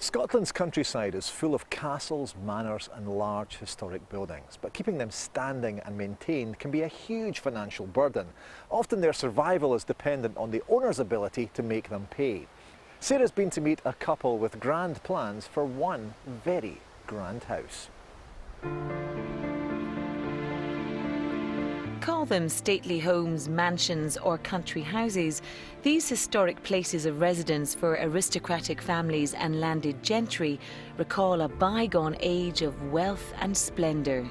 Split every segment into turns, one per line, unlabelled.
Scotland's countryside is full of castles, manors and large historic buildings, but keeping them standing and maintained can be a huge financial burden. Often their survival is dependent on the owner's ability to make them pay. Sarah's been to meet a couple with grand plans for one very grand house.
Call them stately homes, mansions or country houses, these historic places of residence for aristocratic families and landed gentry recall a bygone age of wealth and splendour.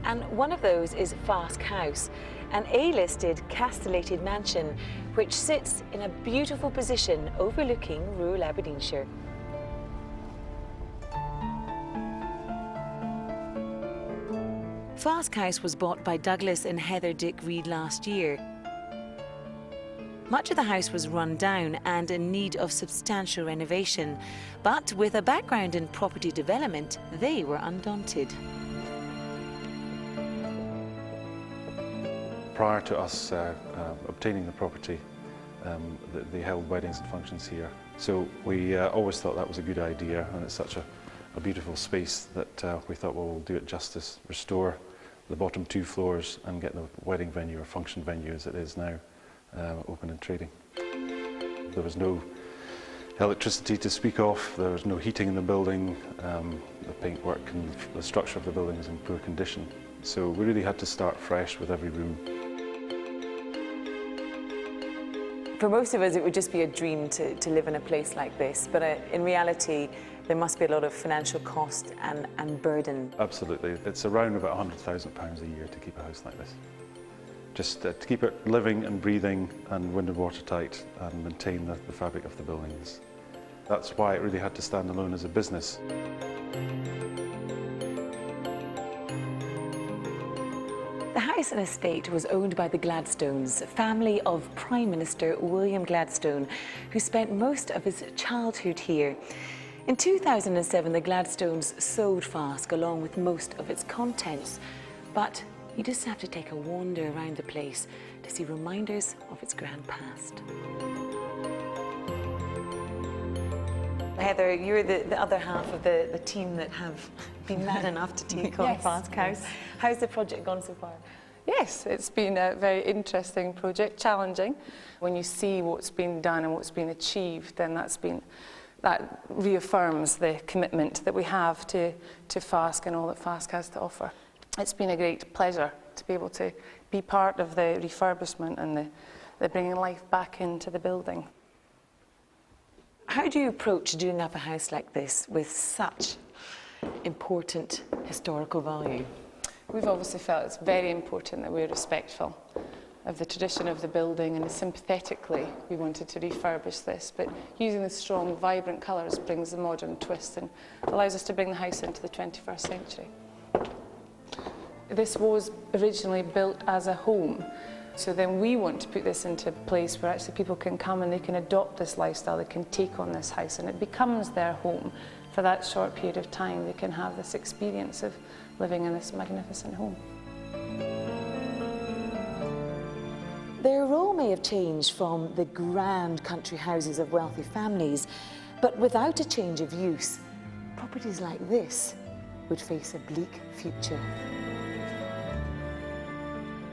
And one of those is Fasque House, an A-listed castellated mansion which sits in a beautiful position overlooking rural Aberdeenshire. Fasque House was bought by Douglas and Heather Dick Reid last year. Much of the house was run down and in need of substantial renovation, but with a background in property development, they were undaunted.
Prior to us obtaining the property, they held weddings and functions here. So we always thought that was a good idea, and it's such a beautiful space that we thought, well, we'll do it justice, restore the bottom 2 floors and get the wedding venue or function venue as it is now open and trading. There was no electricity to speak of, there was no heating in the building, the paintwork and the structure of the building was in poor condition. So we really had to start fresh with every room.
For most of us, it would just be a dream to live in a place like this, but in reality, there must be a lot of financial cost and burden. Absolutely.
It's around about £100,000 a year to keep a house like this. Just to keep it living and breathing and wind and watertight and maintain the fabric of the buildings. That's why it really had to stand alone as a business.
The house and estate was owned by the Gladstones, a family of Prime Minister William Gladstone, who spent most of his childhood here. In 2007, the Gladstones sold Fasque along with most of its contents, but you just have to take a wander around the place to see reminders of its grand past. Heather, you're the other half of the team that have been mad enough to take on Fasque House. How's the project gone so far?
Yes, it's been a very interesting project, challenging. When you see what's been done and what's been achieved, then that reaffirms the commitment that we have to Fasque and all that Fasque has to offer. It's been a great pleasure to be able to be part of the refurbishment and the bringing life back into the building.
How do you approach doing up a house like this with such important historical value?
We've obviously felt it's very important that we're respectful of the tradition of the building, and sympathetically we wanted to refurbish this, but using the strong, vibrant colours brings the modern twist and allows us to bring the house into the 21st century. This was originally built as a home, so then we want to put this into a place where actually people can come and they can adopt this lifestyle, they can take on this house and it becomes their home. For that short period of time they can have this experience of living in this magnificent home.
Their role may have changed from the grand country houses of wealthy families, but without a change of use, properties like this would face a bleak future.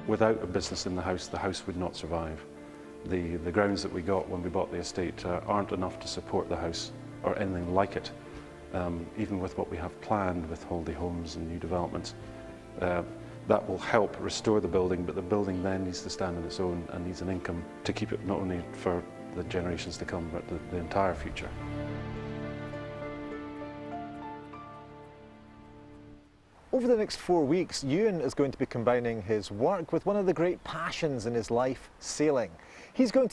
Without a business in the house would not survive. The grounds that we got when we bought the estate aren't enough to support the house or anything like it. Even with what we have planned with holiday homes and new developments, that will help restore the building, but the building then needs to stand on its own and needs an income to keep it not only for the generations to come, but the entire future.
Over the next 4 weeks, Ewan is going to be combining his work with one of the great passions in his life, sailing. He's going to